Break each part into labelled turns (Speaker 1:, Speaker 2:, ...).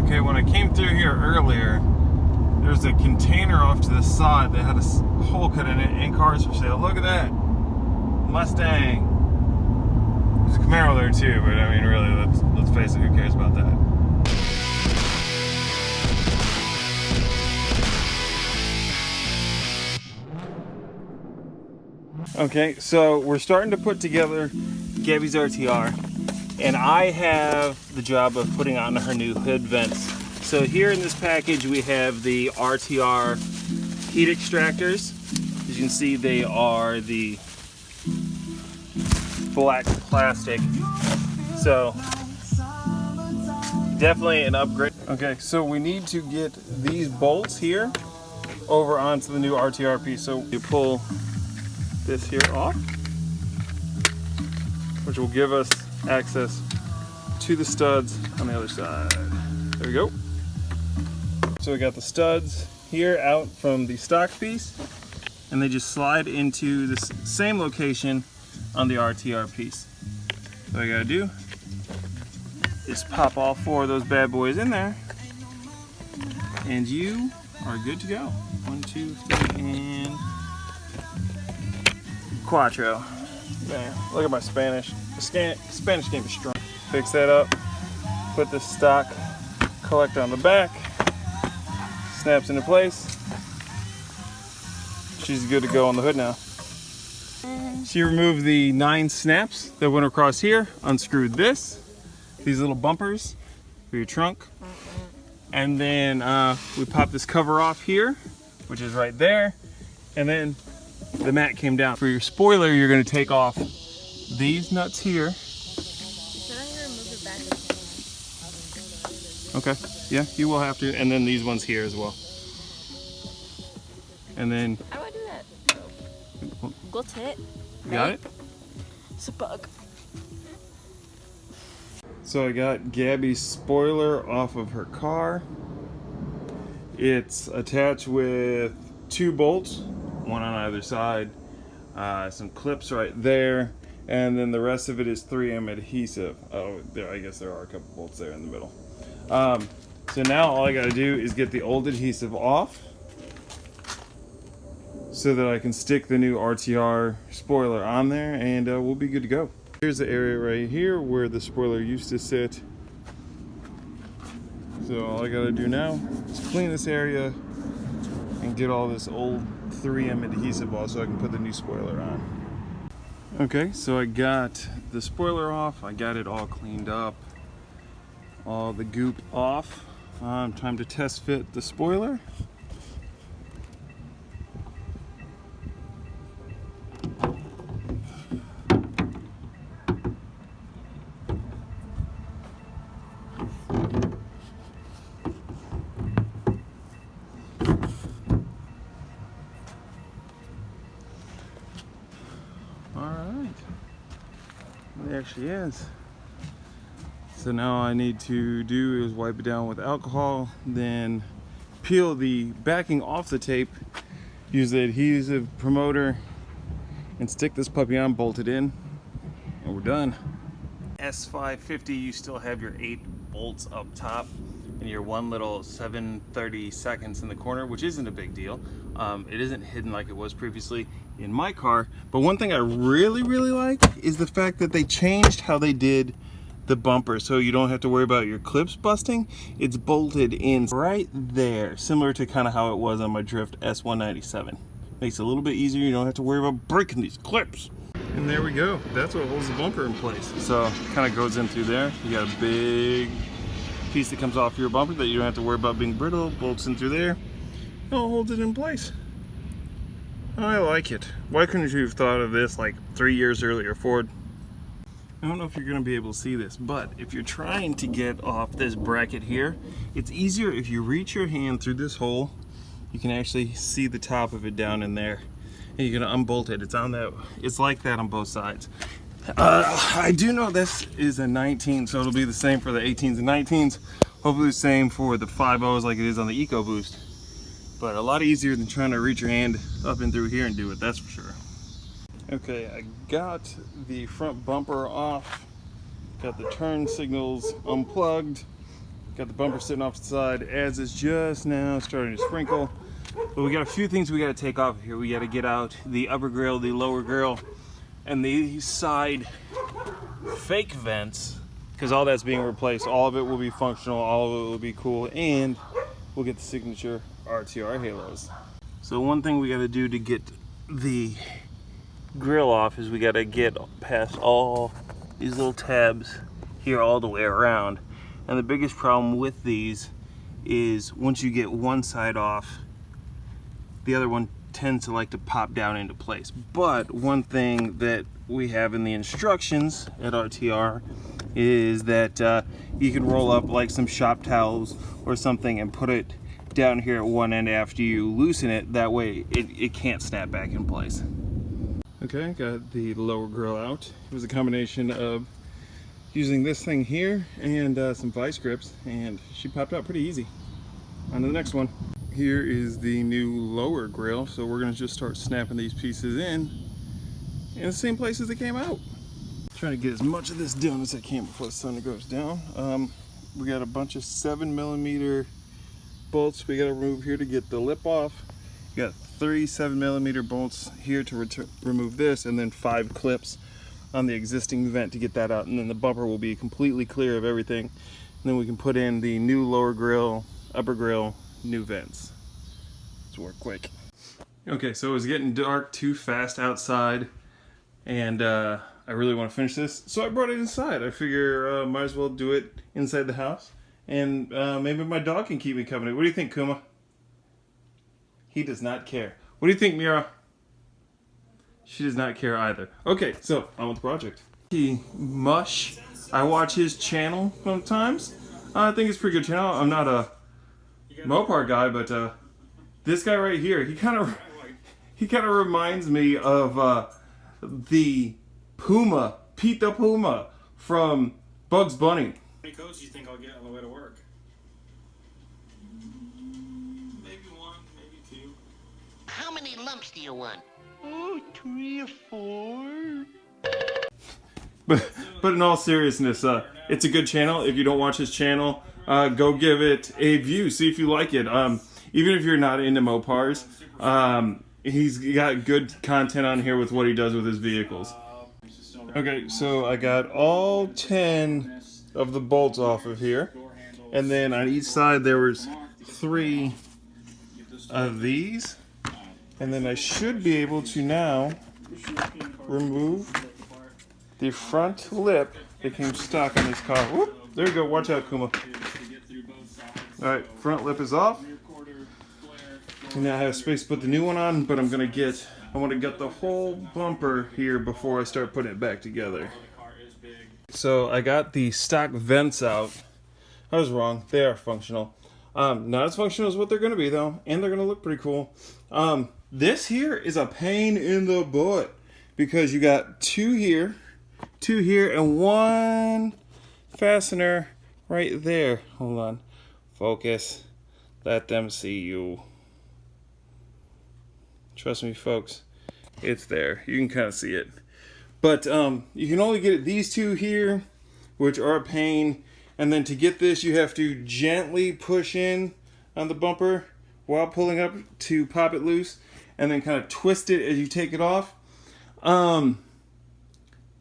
Speaker 1: Okay, when I came through here earlier, there's a container off to the side that had a hole cut in it and cars for sale. Look at that. Mustang. There's a Camaro there too, but I mean really, let's face it, who cares about that? Okay, so we're starting to put together Gabby's RTR, and I have the job of putting on her new hood vents. So here in this package we have the RTR heat extractors. As you can see, they are the black plastic. So definitely an upgrade. Okay, so we need to get these bolts here over onto the new RTR piece. So you pull this here off, which will give us access to the studs on the other side. There we go. So we got the studs here out from the stock piece, and they just slide into this same location on the RTR piece. So all I gotta do is pop all four of those bad boys in there, and you are good to go. 1, 2, 3, and Quattro. Man, look at my Spanish. The Spanish game is strong. Fix that up. Put the stock collector on the back. Snaps into place. She's good to go on the hood now. So you remove the 9 snaps that went across here. Unscrewed these little bumpers for your trunk. And then we pop this cover off here, which is right there. And then the mat came down. For your spoiler, you're going to take off these nuts here. Okay, yeah, you will have to. And then these ones here as well. And then...
Speaker 2: How do I do that? Got it.
Speaker 1: You got it?
Speaker 2: It's a bug.
Speaker 1: So I got Gabby's spoiler off of her car. It's attached with 2 bolts, one on either side, some clips right there, and then the rest of it is 3M adhesive. Oh, there, I guess there are a couple bolts there in the middle. So now all I gotta do is get the old adhesive off so that I can stick the new RTR spoiler on there, and we'll be good to go. Here's the area right here where the spoiler used to sit. So all I gotta do now is clean this area and get all this old 3M adhesive off so I can put the new spoiler on. Okay, so I got the spoiler off, I got it all cleaned up, all the goop off. Time to test fit the spoiler. There she is. So now all I need to do is wipe it down with alcohol, then peel the backing off the tape, use the adhesive promoter, and stick this puppy on, bolt it in, and we're done. S550, you still have your 8 bolts up top and your one little 7/32 in the corner, which isn't a big deal. It isn't hidden like it was previously in my car, but one thing I really like is the fact that they changed how they did the bumper, so you don't have to worry about your clips busting. It's bolted in right there, similar to kind of how it was on my Drift S197. Makes it a little bit easier. You don't have to worry about breaking these clips. And there we go. That's what holds the bumper in place. So kind of goes in through there. You got a big piece that comes off your bumper that you don't have to worry about being brittle. Bolts in through there. It all holds it in place. I like it. Why couldn't you have thought of this like 3 years earlier, Ford? I don't know if you're going to be able to see this, but if you're trying to get off this bracket here, it's easier if you reach your hand through this hole. You can actually see the top of it down in there, and you're going to unbolt it. It's on that. It's like that on both sides. I do know this is a 19, so it'll be the same for the 18s and 19s. Hopefully the same for the 5.0s like it is on the EcoBoost. But a lot easier than trying to reach your hand up and through here and do it, that's for sure. Okay, I got the front bumper off, got the turn signals unplugged, Got the bumper sitting off the side as it's just now starting to sprinkle. But we got a few things we got to take off here. We got to get out the upper grill, the lower grill, and the side fake vents, because all that's being replaced. All of it will be functional, all of it will be cool, and we'll get the signature RTR halos. So one thing we got to do to get the grill off is we got to get past all these little tabs here all the way around. And the biggest problem with these is once you get one side off, the other one tends to like to pop down into place. But one thing that we have in the instructions at RTR is that you can roll up like some shop towels or something and put it down here at one end after you loosen it. That way it can't snap back in place. Okay, got the lower grill out. It was a combination of using this thing here and some vice grips, and she popped out pretty easy. On to the next one. Here is the new lower grill, so we're gonna just start snapping these pieces in the same place as they came out. Trying to get as much of this done as I can before the sun goes down. We got a bunch of 7mm bolts we gotta remove here to get the lip off. We got 3 7mm bolts here to remove this, and then 5 clips on the existing vent to get that out, and then the bumper will be completely clear of everything, and then we can put in the new lower grill, upper grill, new vents. Let's work quick. Okay, so it was getting dark too fast outside, and I really want to finish this, so I brought it inside. I figure might as well do it inside the house, and maybe my dog can keep me company. What do you think, Kuma? He does not care. What do you think, Mira? She does not care either. Okay, so on with the project. Mush. I watch his channel sometimes. I think it's a pretty good channel. I'm not a Mopar guy, but this guy right here, he kind of reminds me of the Puma, Pete the Puma from Bugs Bunny.
Speaker 3: How many coats do you think I'll get on the way to work? Maybe 1, maybe 2.
Speaker 4: How many lumps do you want?
Speaker 5: Oh, 3 or 4.
Speaker 1: But in all seriousness, it's a good channel. If you don't watch his channel, go give it a view. See if you like it. Even if you're not into Mopars, he's got good content on here with what he does with his vehicles. Okay, so I got all 10 of the bolts off of here, and then on each side there was 3 of these. And then I should be able to now remove the front lip that came stuck on this car. Whoop, there you go. Watch out, Kuma. Alright, front lip is off. And now I have space to put the new one on, but I want to get the whole bumper here before I start putting it back together. So I got the stock vents out. I was wrong. They are functional. Not as functional as what they're going to be, though, and they're going to look pretty cool. This here is a pain in the butt because you got 2 here, and 1 fastener right there. Hold on. Focus. Let them see you. Trust me, folks. It's there. You can kind of see it. But you can only get these 2 here, which are a pain. And then to get this, you have to gently push in on the bumper while pulling up to pop it loose, and then kind of twist it as you take it off.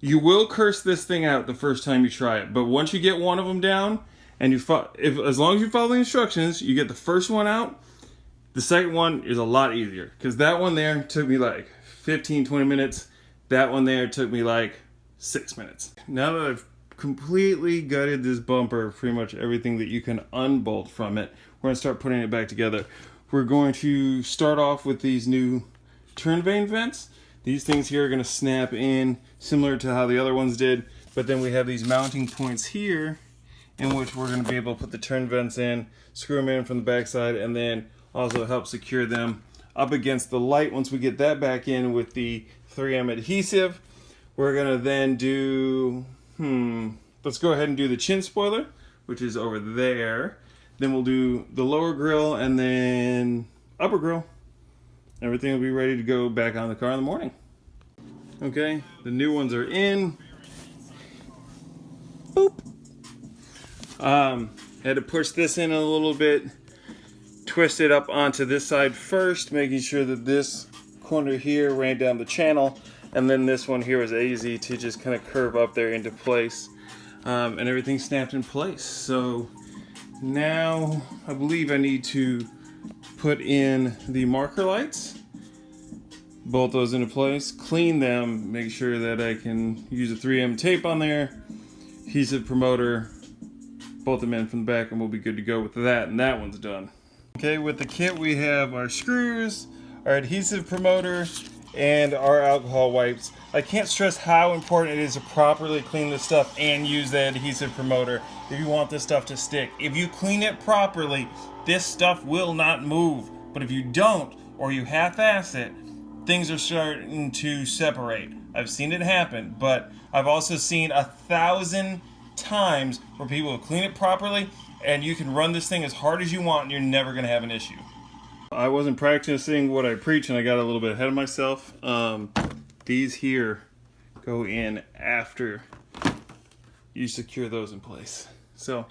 Speaker 1: You will curse this thing out the first time you try it, but once you get one of them down, and as long as you follow the instructions, you get the first one out. The second one is a lot easier, because that one there took me like 15-20 minutes. That one there took me like 6 minutes. Now that I've completely gutted this bumper, pretty much everything that you can unbolt from it, we're going to start putting it back together. We're going to start off with these new turn vane vents. These things here are going to snap in similar to how the other ones did, but then we have these mounting points here in which we're going to be able to put the turn vents in, screw them in from the backside, and then also help secure them up against the light. Once we get that back in with the 3M adhesive, we're going to then do, let's go ahead and do the chin spoiler, which is over there. Then we'll do the lower grill and then upper grill. Everything will be ready to go back on the car in the morning. Okay, the new ones are in. Boop. Had to push this in a little bit, twist it up onto this side first, making sure that this corner here ran down the channel, and then this one here was easy to just kind of curve up there into place, and everything snapped in place. So now I believe I need to put in the marker lights, bolt those into place, clean them, make sure that I can use a 3M tape on there, adhesive promoter, bolt them in from the back, and we'll be good to go with that, and that one's done. Okay, with the kit we have our screws, our adhesive promoter, and our alcohol wipes. I can't stress how important it is to properly clean this stuff and use that adhesive promoter if you want this stuff to stick. If you clean it properly, this stuff will not move. But if you don't, or you half-ass it, things are starting to separate. I've seen it happen, but I've also seen 1,000 times where people will clean it properly and you can run this thing as hard as you want and you're never going to have an issue. I wasn't practicing what I preach and I got a little bit ahead of myself. These here go in after you secure those in place. So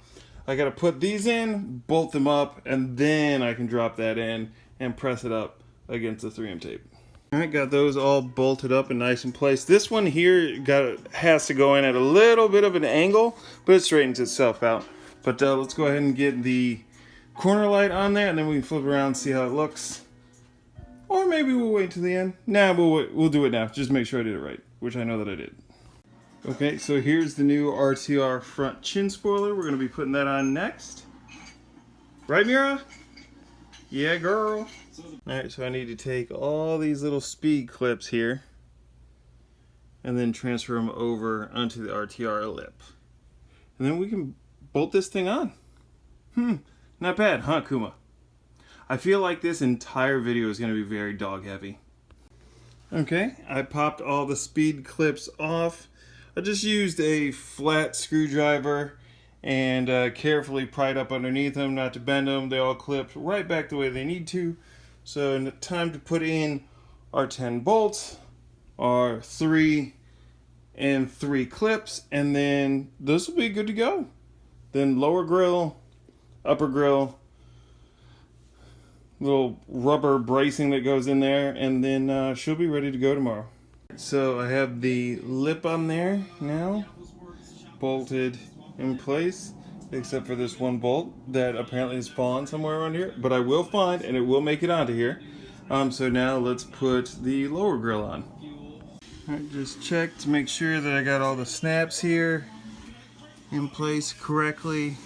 Speaker 1: I got to put these in, bolt them up, and then I can drop that in and press it up against the 3M tape. Alright, got those all bolted up and nice in place. This one here has to go in at a little bit of an angle, but it straightens itself out. But let's go ahead and get the corner light on there, and then we can flip around and see how it looks. Or maybe we'll wait till the end. Nah, we'll do it now. Just make sure I did it right, which I know that I did. Okay, so here's the new RTR front chin spoiler. We're going to be putting that on next. Right, Mira? Yeah, girl. Alright, so I need to take all these little speed clips here and then transfer them over onto the RTR lip. And then we can bolt this thing on. Not bad, huh, Kuma? I feel like this entire video is going to be very dog heavy. Okay, I popped all the speed clips off. I just used a flat screwdriver and carefully pried up underneath them, not to bend them. They all clipped right back the way they need to. So time to put in our 10 bolts, our 3 and 3 clips, and then this will be good to go. Then lower grill, upper grill, little rubber bracing that goes in there, and then she'll be ready to go tomorrow. So I have the lip on there now, bolted in place, except for this one bolt that apparently has fallen somewhere around here, but I will find and it will make it onto here. So now let's put the lower grill on. Alright, just check to make sure that I got all the snaps here in place correctly.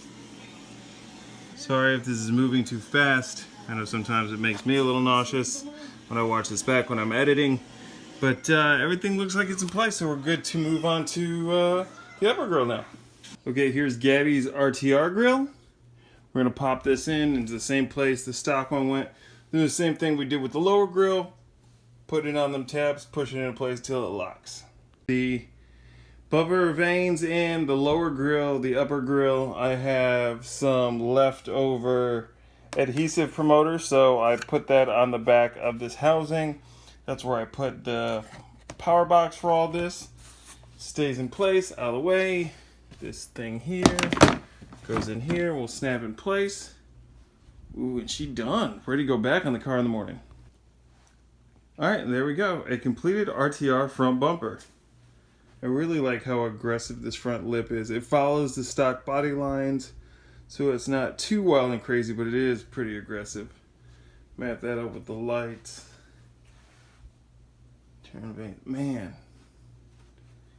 Speaker 1: Sorry if this is moving too fast. I know sometimes it makes me a little nauseous when I watch this back when I'm editing, but everything looks like it's in place, so we're good to move on to the upper grill now. Okay, here's Gabby's RTR Grill. We're going to pop this in into the same place the stock one went. Do the same thing we did with the lower grill. Put it on them tabs, push it into place till it locks. The bumper vanes in the lower grill, the upper grill, I have some leftover adhesive promoter, so I put that on the back of this housing. That's where I put the power box for all this. Stays in place, out of the way. This thing here goes in here, we'll snap in place. Ooh, and she done. Ready to go back on the car in the morning. Alright, there we go. A completed RTR front bumper. I really like how aggressive this front lip is. It follows the stock body lines, so it's not too wild and crazy, but it is pretty aggressive. Map that up with the lights. Turn it, man.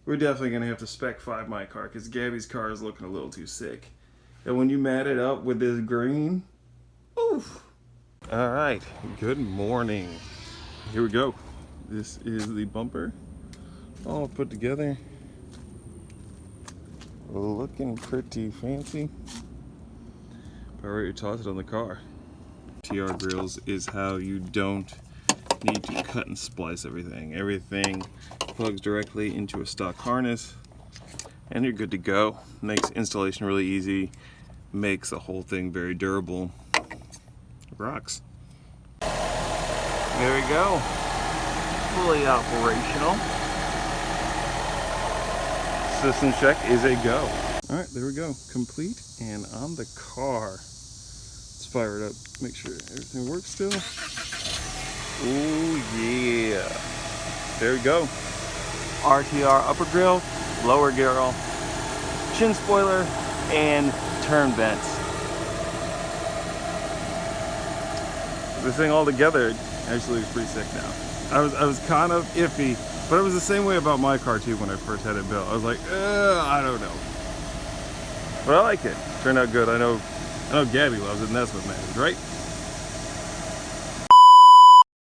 Speaker 1: We're definitely going to have to spec 5 my car because Gabby's car is looking a little too sick. And when you mat it up with this green, oof. Alright, good morning. Here we go. This is the bumper all put together. Looking pretty fancy. But ready to toss it on the car. RTR grills is how you don't need to cut and splice everything. Everything plugs directly into a stock harness and you're good to go. Makes installation really easy, makes the whole thing very durable. Rocks. There we go. Fully operational. System check is a go. All right, there we go. Complete and on the car. Let's fire it up. Make sure everything works still. Oh yeah. There we go. RTR upper grill, lower grill, chin spoiler, and turn vents. This thing all together actually looks pretty sick now. I was kind of iffy, but it was the same way about my car too when I first had it built. I was like, I don't know. But I like it. Turned out good. I know Gabby loves it, and that's what matters, right?